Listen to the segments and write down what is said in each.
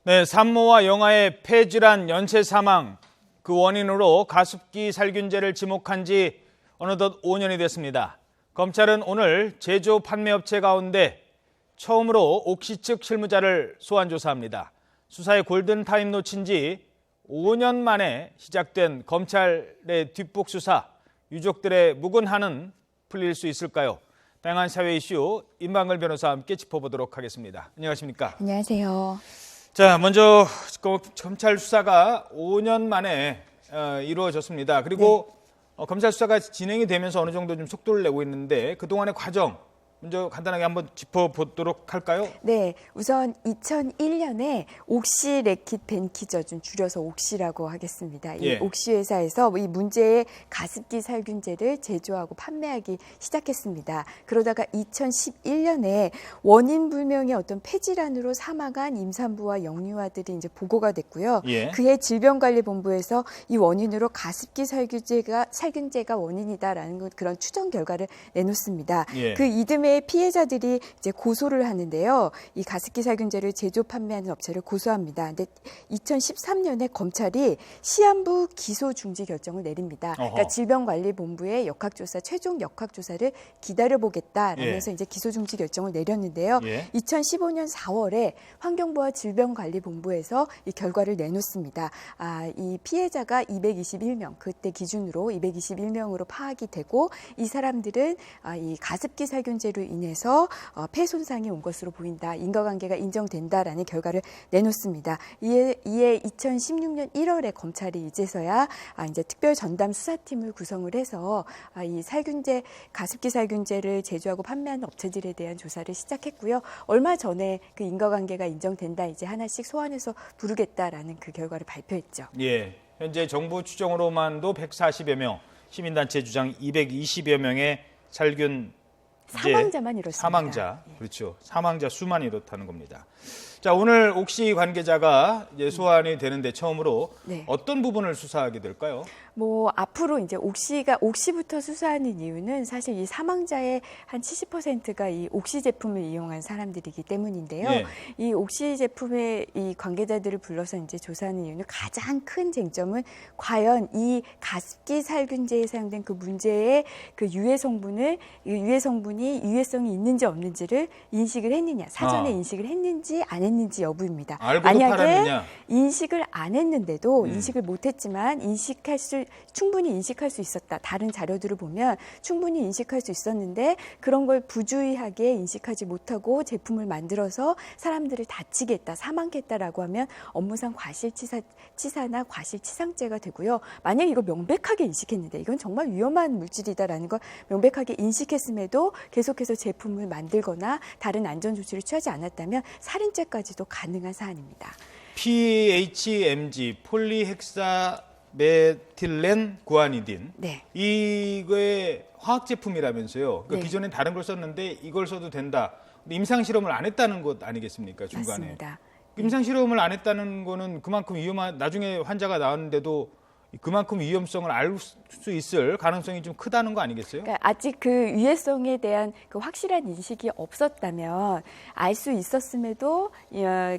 네, 산모와 영아의 폐질환 연체 사망, 그 원인으로 가습기 살균제를 지목한 지 어느덧 5년이 됐습니다. 검찰은 오늘 제조 판매업체 가운데 처음으로 옥시 측 실무자를 소환 조사합니다. 수사의 골든타임 놓친 지 5년 만에 시작된 검찰의 뒷북 수사, 유족들의 묵은 한은 풀릴 수 있을까요? 다양한 사회 이슈 임방글 변호사와 함께 짚어보도록 하겠습니다. 안녕하십니까? 안녕하세요. 자, 먼저 검찰 수사가 5년 만에 이루어졌습니다. 그리고 검찰 수사가 진행이 되면서 어느 정도 좀 속도를 내고 있는데 그동안의 과정 먼저 간단하게 한번 짚어보도록 할까요? 네, 우선 2001년에 옥시 레킷 벤키저준 줄여서 옥시라고 하겠습니다. 이 옥시 회사에서 이 문제의 가습기 살균제를 제조하고 판매하기 시작했습니다. 그러다가 2011년에 원인 불명의 어떤 폐질환으로 사망한 임산부와 영유아들이 이제 보고가 됐고요. 그해 질병관리본부에서 이 원인으로 가습기 살균제가 원인이다라는 그런 추정 결과를 내놓습니다. 그 이듬해 피해자들이 이제 고소를 하는데요. 이 가습기 살균제를 제조 판매하는 업체를 고소합니다. 근데 2013년에 검찰이 시한부 기소 중지 결정을 내립니다. 그러니까 질병관리본부의 역학조사, 최종 역학조사를 기다려보겠다라면서 이제 기소 중지 결정을 내렸는데요. 2015년 4월에 환경부와 질병관리본부에서 이 결과를 내놓습니다. 이 피해자가 221명, 그때 기준으로 221명으로 파악이 되고 이 사람들은 이 가습기 살균제로 인해서 폐 손상이 온 것으로 보인다. 인과관계가 인정된다라는 결과를 내놓습니다. 이에 2016년 1월에 검찰이 이제서야 이제 특별 전담 수사팀을 구성을 해서 이 가습기 살균제를 제조하고 판매하는 업체들에 대한 조사를 시작했고요. 얼마 전에 그 인과관계가 인정된다. 이제 하나씩 소환해서 부르겠다라는 그 결과를 발표했죠. 예, 현재 정부 추정으로만도 140여 명, 시민단체 주장 220여 명의 살균 사망자만 이렇습니다. 사망자, 그렇죠. 사망자 수만 이렇다는 겁니다. 자, 오늘 옥시 관계자가 이제 소환이 되는데 처음으로 어떤 부분을 수사하게 될까요? 앞으로 이제 옥시부터 수사하는 이유는 사실 이 사망자의 한 70%가 이 옥시 제품을 이용한 사람들이기 때문인데요. 이 옥시 제품의 이 관계자들을 불러서 이제 조사하는 이유는 가장 큰 쟁점은 과연 이 가습기 살균제에 사용된 그 문제의 그 유해 성분이 유해성이 있는지 없는지를 인식을 했느냐, 사전에 인식을 했는지 안 했는지 여부입니다. 만약에 팔았느냐? 인식을 안 했는데도 인식을 못했지만 충분히 인식할 수 있었다. 다른 자료들을 보면 충분히 인식할 수 있었는데 그런 걸 부주의하게 인식하지 못하고 제품을 만들어서 사람들을 다치게 했다, 사망케 했다라고 하면 업무상 과실치사나 과실치상죄가 되고요. 만약에 이거 명백하게 인식했는데 이건 정말 위험한 물질이다라는 걸 명백하게 인식했음에도 계속해서 제품을 만들거나 다른 안전조치를 취하지 않았다면 살인죄까지도 가능한 사안입니다. PHMG, 폴리헥사메틸렌 구아니딘. 이거의 화학 제품이라면서요. 그러니까 기존엔 다른 걸 썼는데 이걸 써도 된다. 임상 실험을 안 했다는 것 아니겠습니까? 중간에. 맞습니다. 임상 실험을 안 했다는 거는 그만큼 나중에 환자가 나왔는데도 그만큼 위험성을 알 수 있을 가능성이 좀 크다는 거 아니겠어요? 그러니까 아직 그 위해성에 대한 그 확실한 인식이 없었다면 알 수 있었음에도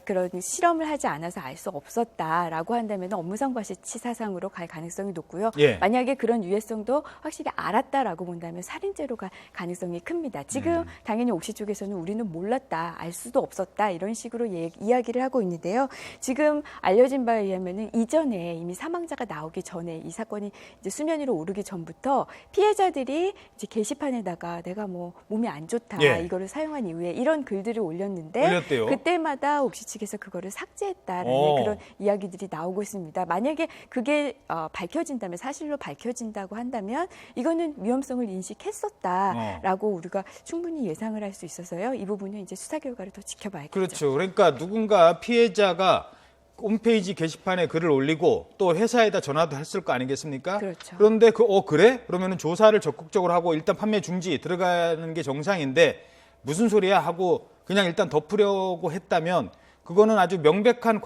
그런 실험을 하지 않아서 알 수 없었다라고 한다면 업무상 과실치사상으로 갈 가능성이 높고요. 만약에 그런 위해성도 확실히 알았다라고 본다면 살인죄로 갈 가능성이 큽니다. 지금 당연히 옥시 쪽에서는 우리는 몰랐다, 알 수도 없었다 이런 식으로 이야기를 하고 있는데요. 지금 알려진 바에 의하면은 이전에 이미 사망자가 나오기 전에 이 사건이 이제 수면 위로 오르기 전부터 피해자들이 이제 게시판에다가 내가 몸이 안 좋다 이거를 사용한 이후에 이런 글들을 올렸는데 그때마다 옥시 측에서 그거를 삭제했다라는 그런 이야기들이 나오고 있습니다. 만약에 그게 밝혀진다면 사실로 밝혀진다고 한다면 이거는 위험성을 인식했었다라고 우리가 충분히 예상을 할 수 있어서요. 이 부분은 이제 수사 결과를 더 지켜봐야겠죠. 그렇죠. 그러니까 누군가 피해자가 홈페이지 게시판에 글을 올리고 또 회사에다 전화도 했을 거 아니겠습니까? 그렇죠. 그런데 그래? 그러면은 조사를 적극적으로 하고 일단 판매 중지 들어가는 게 정상인데 무슨 소리야 하고 그냥 일단 덮으려고 했다면 그거는 아주 명백한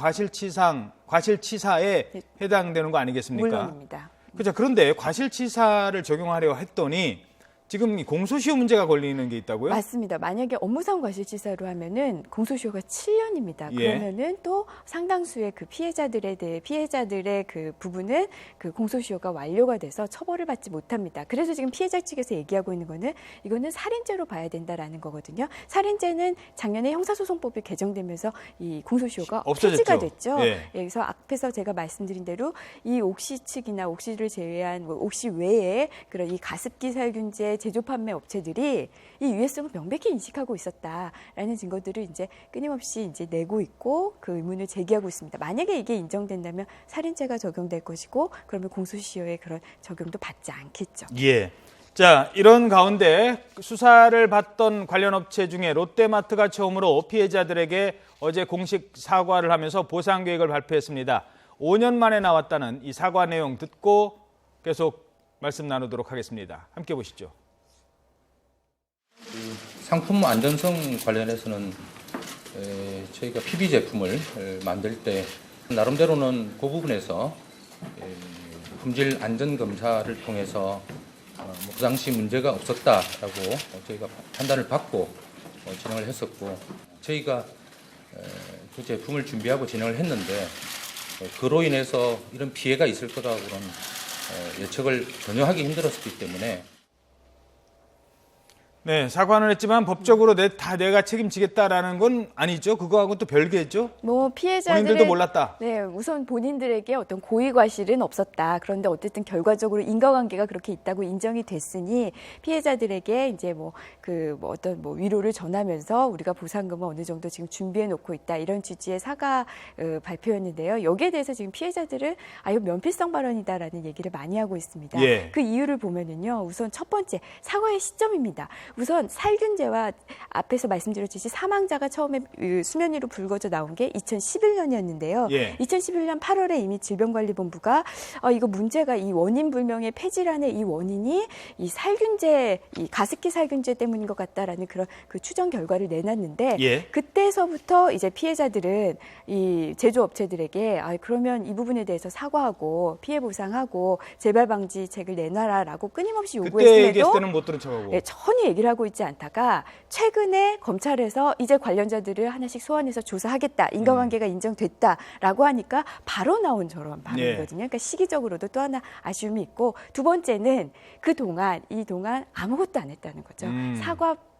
과실치사에 해당되는 거 아니겠습니까? 물론입니다. 그렇죠. 그런데 과실치사를 적용하려 했더니 지금 공소시효 문제가 걸리는 게 있다고요? 맞습니다. 만약에 업무상 과실치사로 하면은 공소시효가 7년입니다. 예. 그러면은 또 상당수의 그 피해자들의 그 부분은 그 공소시효가 완료가 돼서 처벌을 받지 못합니다. 그래서 지금 피해자 측에서 얘기하고 있는 거는 이거는 살인죄로 봐야 된다라는 거거든요. 살인죄는 작년에 형사소송법이 개정되면서 이 공소시효가 없어졌죠. 폐지가 됐죠. 예. 그래서 앞에서 제가 말씀드린 대로 이 옥시 측이나 옥시를 제외한 옥시 외에 그런 이 가습기 살균제 제조 판매 업체들이 이 유해성을 명백히 인식하고 있었다라는 증거들을 이제 끊임없이 이제 내고 있고 그 의문을 제기하고 있습니다. 만약에 이게 인정된다면 살인죄가 적용될 것이고 그러면 공소시효의 그런 적용도 받지 않겠죠. 예. 자, 이런 가운데 수사를 받던 관련 업체 중에 롯데마트가 처음으로 피해자들에게 어제 공식 사과를 하면서 보상 계획을 발표했습니다. 5년 만에 나왔다는 이 사과 내용 듣고 계속 말씀 나누도록 하겠습니다. 함께 보시죠. 상품 안전성 관련해서는 저희가 PB 제품을 만들 때 나름대로는 그 부분에서 품질 안전 검사를 통해서 그 당시 문제가 없었다라고 저희가 판단을 받고 진행을 했었고, 저희가 그 제품을 준비하고 진행을 했는데 그로 인해서 이런 피해가 있을 거라고는 예측을 전혀 하기 힘들었기 때문에. 네, 사과는 했지만 법적으로 내가 책임지겠다라는 건 아니죠. 그거하고 또 별개죠. 뭐 피해자들의 본인들도 몰랐다. 네, 우선 본인들에게 어떤 고의 과실은 없었다. 그런데 어쨌든 결과적으로 인과관계가 그렇게 있다고 인정이 됐으니 피해자들에게 이제 어떤 위로를 전하면서 우리가 보상금을 어느 정도 지금 준비해 놓고 있다. 이런 취지의 사과 발표였는데요. 여기에 대해서 지금 피해자들은 이거 면피성 발언이다라는 얘기를 많이 하고 있습니다. 예. 그 이유를 보면은요. 우선 첫 번째 사과의 시점입니다. 우선 살균제와 앞에서 말씀드렸듯이 사망자가 처음에 수면 위로 불거져 나온 게 2011년이었는데요. 예. 2011년 8월에 이미 질병관리본부가 이거 문제가 이 원인 불명의 폐질환의 이 원인이 이 살균제, 이 가습기 살균제 때문인 것 같다라는 그런 그 추정 결과를 내놨는데 예. 그때서부터 이제 피해자들은 이 제조업체들에게 그러면 이 부분에 대해서 사과하고 피해 보상하고 재발 방지책을 내놔라라고 끊임없이 그때 요구했음에도 얘기했을 때는 못 들은 척하고. 네, 전혀 얘기를 하고 있지 않다가 최근에 검찰에서 이제 관련자들을 하나씩 소환해서 조사하겠다. 인과관계가 인정됐다라고 하니까 바로 나온 저런 발언이거든요. 그러니까 시기적으로도 또 하나 아쉬움이 있고, 두 번째는 이 동안 아무것도 안 했다는 거죠.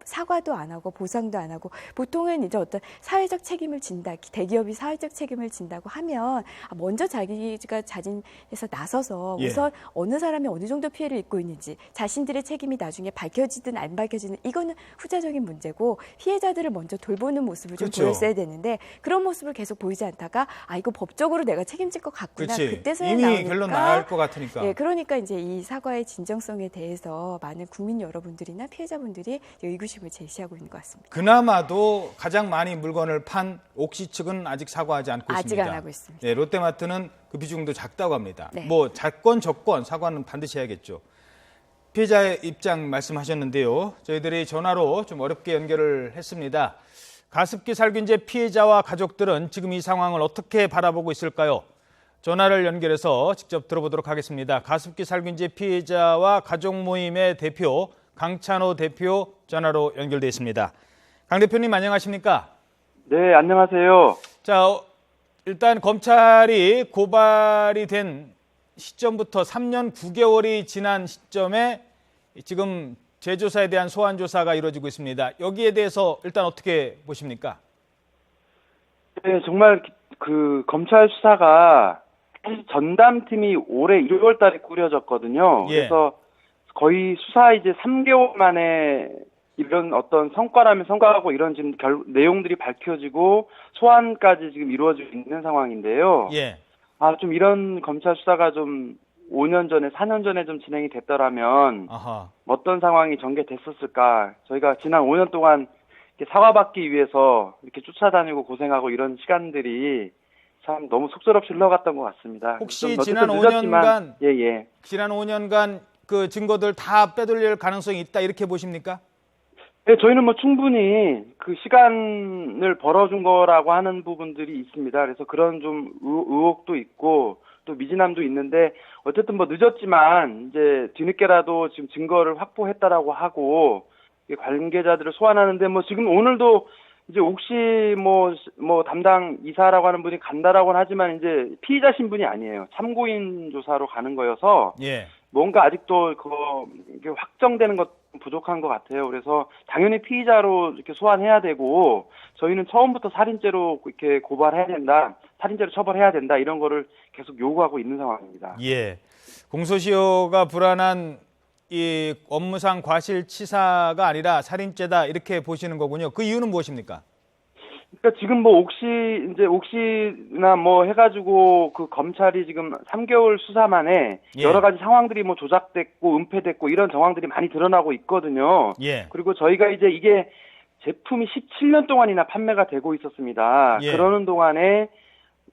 사과도 안 하고 보상도 안 하고, 보통은 이제 어떤 사회적 책임을 진다, 대기업이 사회적 책임을 진다고 하면 먼저 자기가 자진해서 나서서 예. 우선 어느 사람이 어느 정도 피해를 입고 있는지 자신들의 책임이 나중에 밝혀지든 안 밝혀지든 이거는 후자적인 문제고, 피해자들을 먼저 돌보는 모습을 좀 그렇죠. 보였어야 되는데 그런 모습을 계속 보이지 않다가 이거 법적으로 내가 책임질 것 같구나. 그렇지. 그때서야 이미 나오니까. 결론 나올 것 같으니까. 예, 그러니까 이제 이 사과의 진정성에 대해서 많은 국민 여러분들이나 피해자분들이 의구심을 제시하고 있는 것 같습니다. 그나마도 가장 많이 물건을 판 옥시 측은 아직 사과하지 않고 아직 있습니다. 안 하고 있습니다. 네, 롯데마트는 그 비중도 작다고 합니다. 네. 작건 적건 사과는 반드시 해야겠죠. 피해자의 입장 말씀하셨는데요. 저희들이 전화로 좀 어렵게 연결을 했습니다. 가습기 살균제 피해자와 가족들은 지금 이 상황을 어떻게 바라보고 있을까요? 전화를 연결해서 직접 들어보도록 하겠습니다. 가습기 살균제 피해자와 가족 모임의 대표 강찬호 대표 전화로 연결돼 있습니다. 강 대표님 안녕하십니까? 네, 안녕하세요. 자, 일단 검찰이 고발이 된 시점부터 3년 9개월이 지난 시점에 지금 제조사에 대한 소환 조사가 이루어지고 있습니다. 여기에 대해서 일단 어떻게 보십니까? 네, 정말 그 검찰 수사가 전담팀이 올해 1월 달에 꾸려졌거든요. 예. 그래서 거의 수사 이제 3개월 만에 이런 어떤 성과라면 성과하고 이런 지금 내용들이 밝혀지고 소환까지 지금 이루어지고 있는 상황인데요. 예. 좀 이런 검찰 수사가 좀 5년 전에, 4년 전에 좀 진행이 됐더라면 아하. 어떤 상황이 전개됐었을까. 저희가 지난 5년 동안 이렇게 사과받기 위해서 이렇게 쫓아다니고 고생하고 이런 시간들이 참 너무 속절없이 흘러갔던 것 같습니다. 혹시 좀 지난 늦었지만, 5년간 지난 5년간 그 증거들 다 빼돌릴 가능성이 있다 이렇게 보십니까? 네, 저희는 뭐 충분히 그 시간을 벌어준 거라고 하는 부분들이 있습니다. 그래서 그런 좀 의혹도 있고 또 미진함도 있는데 어쨌든 뭐 늦었지만 이제 뒤늦게라도 지금 증거를 확보했다라고 하고 관계자들을 소환하는데 뭐 지금 오늘도 이제 옥시 뭐 담당 이사라고 하는 분이 간다라고는 하지만 이제 피의자 신분이 아니에요. 참고인 조사로 가는 거여서 예. 뭔가 아직도 이게 확정되는 것 부족한 것 같아요. 그래서 당연히 피의자로 이렇게 소환해야 되고 저희는 처음부터 살인죄로 이렇게 고발해야 된다, 살인죄로 처벌해야 된다 이런 거를 계속 요구하고 있는 상황입니다. 예. 공소시효가 불안한 이 업무상 과실치사가 아니라 살인죄다 이렇게 보시는 거군요. 그 이유는 무엇입니까? 그러니까 지금 뭐 옥시나 뭐 해가지고 그 검찰이 지금 3개월 수사 만에 예. 여러 가지 상황들이 뭐 조작됐고 은폐됐고 이런 정황들이 많이 드러나고 있거든요. 예. 그리고 저희가 이제 이게 제품이 17년 동안이나 판매가 되고 있었습니다. 예. 그러는 동안에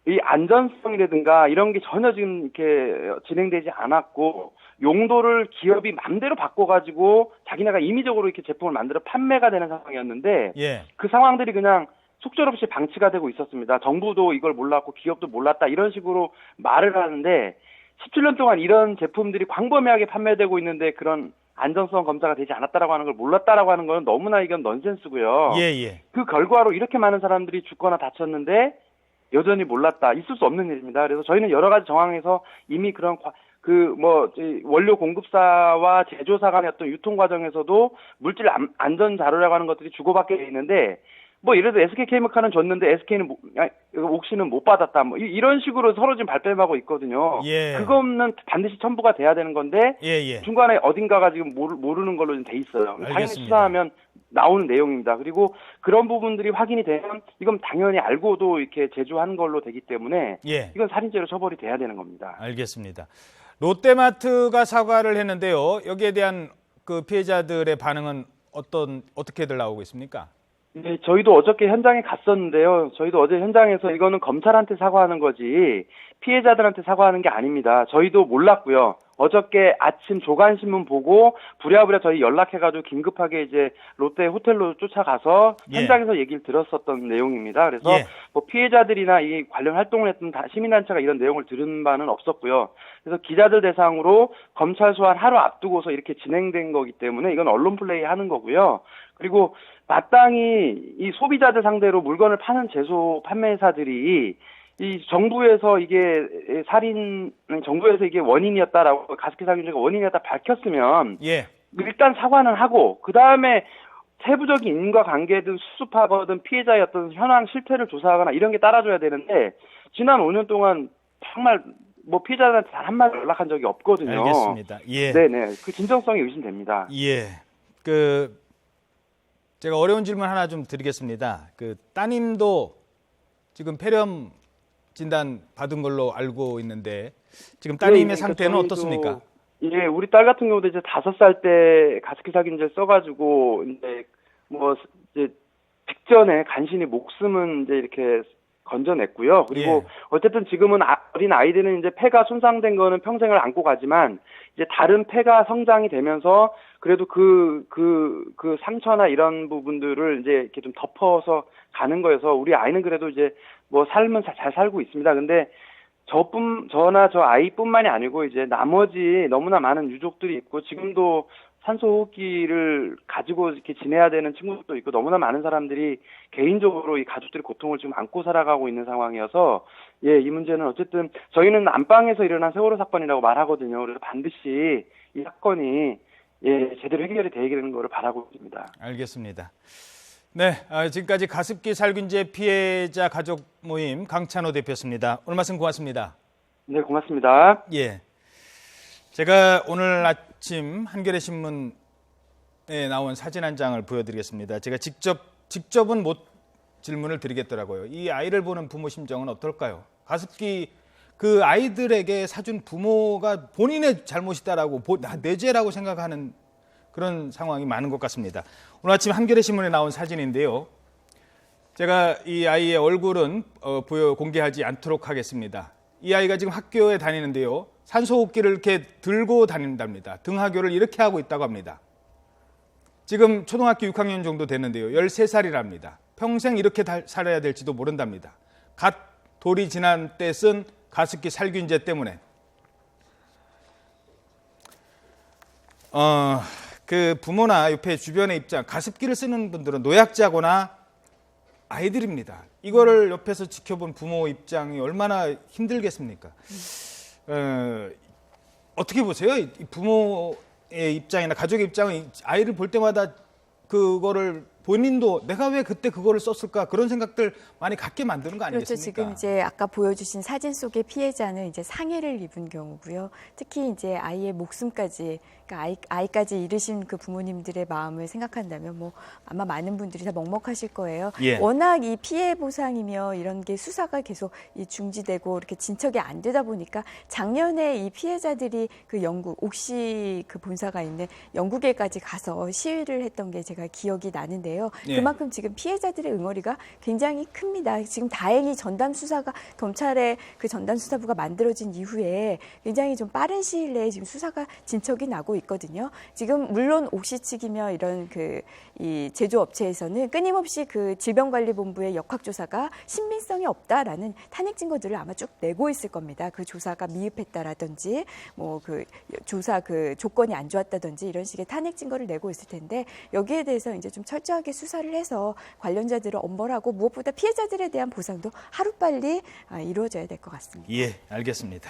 이 안전성이라든가 이런 게 전혀 지금 이렇게 진행되지 않았고 용도를 기업이 맘대로 바꿔가지고 자기네가 임의적으로 이렇게 제품을 만들어 판매가 되는 상황이었는데 예. 그 상황들이 그냥 속절없이 방치가 되고 있었습니다. 정부도 이걸 몰랐고 기업도 몰랐다 이런 식으로 말을 하는데 17년 동안 이런 제품들이 광범위하게 판매되고 있는데 그런 안전성 검사가 되지 않았다라고 하는 걸 몰랐다라고 하는 건 너무나 이건 넌센스고요. 예. 그 결과로 이렇게 많은 사람들이 죽거나 다쳤는데 여전히 몰랐다. 있을 수 없는 일입니다. 그래서 저희는 여러 가지 정황에서 이미 그런 원료 공급사와 제조사 간의 어떤 유통 과정에서도 물질 안전 자료라고 하는 것들이 주고받게 돼 있는데 뭐 예를 들어 SK케이미칼은 줬는데 옥시는 못 받았다. 뭐 이런 식으로 서로 지금 발뺌하고 있거든요. 예. 그거는 반드시 첨부가 돼야 되는 건데 예. 중간에 어딘가가 지금 모르는 걸로 돼 있어요. 당연히 알겠습니다. 수사하면 나오는 내용입니다. 그리고 그런 부분들이 확인이 되면 이건 당연히 알고도 이렇게 제조한 걸로 되기 때문에 예. 이건 살인죄로 처벌이 돼야 되는 겁니다. 알겠습니다. 롯데마트가 사과를 했는데요. 여기에 대한 그 피해자들의 반응은 어떻게들 나오고 있습니까? 네, 저희도 어저께 현장에 갔었는데요. 저희도 어제 현장에서 이거는 검찰한테 사과하는 거지 피해자들한테 사과하는 게 아닙니다. 저희도 몰랐고요. 어저께 아침 조간신문 보고 부랴부랴 저희 연락해가지고 긴급하게 이제 롯데 호텔로 쫓아가서 예. 현장에서 얘기를 들었었던 내용입니다. 그래서 예. 뭐 피해자들이나 이 관련 활동을 했던 시민단체가 이런 내용을 들은 바는 없었고요. 그래서 기자들 대상으로 검찰 소환 하루 앞두고서 이렇게 진행된 거기 때문에 이건 언론 플레이 하는 거고요. 그리고 마땅히 이 소비자들 상대로 물건을 파는 제조 판매사들이 이 정부에서 정부에서 이게 원인이었다라고 가습기 살균제가 원인이었다 밝혔으면 예. 일단 사과는 하고 그 다음에 세부적인 인과관계든 수습하거든 피해자의 어떤 현황 실태를 조사하거나 이런 게 따라줘야 되는데 지난 5년 동안 정말 뭐 피해자한테 단 한마디 연락한 적이 없거든요. 알겠습니다. 예. 네네. 그 진정성이 의심됩니다. 예. 제가 어려운 질문 하나 좀 드리겠습니다. 따님도 지금 폐렴 진단 받은 걸로 알고 있는데 지금 따님의 상태는 저희도, 어떻습니까? 예, 우리 딸 같은 경우도 이제 5살 때 가습기 살균제 써가지고 이제 직전에 간신히 목숨은 이제 이렇게 건져냈고요. 그리고 예. 어쨌든 지금은 어린 아이들은 이제 폐가 손상된 거는 평생을 안고 가지만 이제 다른 폐가 성장이 되면서 그래도 그 상처나 이런 부분들을 이제 이렇게 좀 덮어서 가는 거여서 우리 아이는 그래도 이제 뭐 삶은 잘 살고 있습니다. 근데 저나 저 아이뿐만이 아니고 이제 나머지 너무나 많은 유족들이 있고 지금도 산소호흡기를 가지고 이렇게 지내야 되는 친구들도 있고 너무나 많은 사람들이 개인적으로 이 가족들의 고통을 지금 안고 살아가고 있는 상황이어서 예, 이 문제는 어쨌든 저희는 안방에서 일어난 세월호 사건이라고 말하거든요. 그래서 반드시 이 사건이 제대로 해결이 되는 거를 바라고 있습니다. 알겠습니다. 네, 지금까지 가습기 살균제 피해자 가족 모임 강찬호 대표였습니다. 오늘 말씀 고맙습니다. 네, 고맙습니다. 예, 제가 오늘 아침 한겨레 신문에 나온 사진 한 장을 보여드리겠습니다. 제가 직접은 못 질문을 드리겠더라고요. 이 아이를 보는 부모 심정은 어떨까요? 가습기 그 아이들에게 사준 부모가 본인의 잘못이다라고 내 죄라고 생각하는 그런 상황이 많은 것 같습니다. 오늘 아침 한겨레 신문에 나온 사진인데요. 제가 이 아이의 얼굴은 공개하지 않도록 하겠습니다. 이 아이가 지금 학교에 다니는데요. 산소호흡기를 이렇게 들고 다닌답니다. 등하교를 이렇게 하고 있다고 합니다. 지금 초등학교 6학년 정도 되는데요. 13살이랍니다. 평생 이렇게 살아야 될지도 모른답니다. 갓 돌이 지난 때 쓴 가습기 살균제 때문에. 그 부모나 옆에 주변의 입장, 가습기를 쓰는 분들은 노약자거나 아이들입니다. 이거를 옆에서 지켜본 부모 입장이 얼마나 힘들겠습니까? 어떻게 보세요? 이 부모의 입장이나 가족의 입장은 아이를 볼 때마다 그거를 본인도 내가 왜 그때 그거를 썼을까 그런 생각들 많이 갖게 만드는 거 아니겠습니까? 그렇죠. 지금 이제 아까 보여주신 사진 속의 피해자는 이제 상해를 입은 경우고요. 특히 이제 아이의 목숨까지, 그러니까 아이까지 잃으신 그 부모님들의 마음을 생각한다면 뭐 아마 많은 분들이 다 먹먹하실 거예요. 예. 워낙 이 피해 보상이며 이런 게 수사가 계속 이 중지되고 이렇게 진척이 안 되다 보니까 작년에 이 피해자들이 그 영국 옥시 그 본사가 있는 영국에까지 가서 시위를 했던 게 제가 기억이 나는데요. 예. 그만큼 지금 피해자들의 응어리가 굉장히 큽니다. 지금 다행히 전담 수사가 경찰의 그 전담 수사부가 만들어진 이후에 굉장히 좀 빠른 시일 내에 지금 수사가 진척이 나고 있거든요. 지금 물론 옥시 측이며 이런 그 이 제조업체에서는 끊임없이 그 질병관리본부의 역학조사가 신빙성이 없다라는 탄핵 증거들을 아마 쭉 내고 있을 겁니다. 그 조사가 미흡했다라든지 뭐 그 조사 그 조건이 안 좋았다든지 이런 식의 탄핵 증거를 내고 있을 텐데 여기에 대해서 이제 좀 철저하게 수사를 해서 관련자들을 엄벌하고 무엇보다 피해자들에 대한 보상도 하루빨리 이루어져야 될 것 같습니다. 예, 알겠습니다.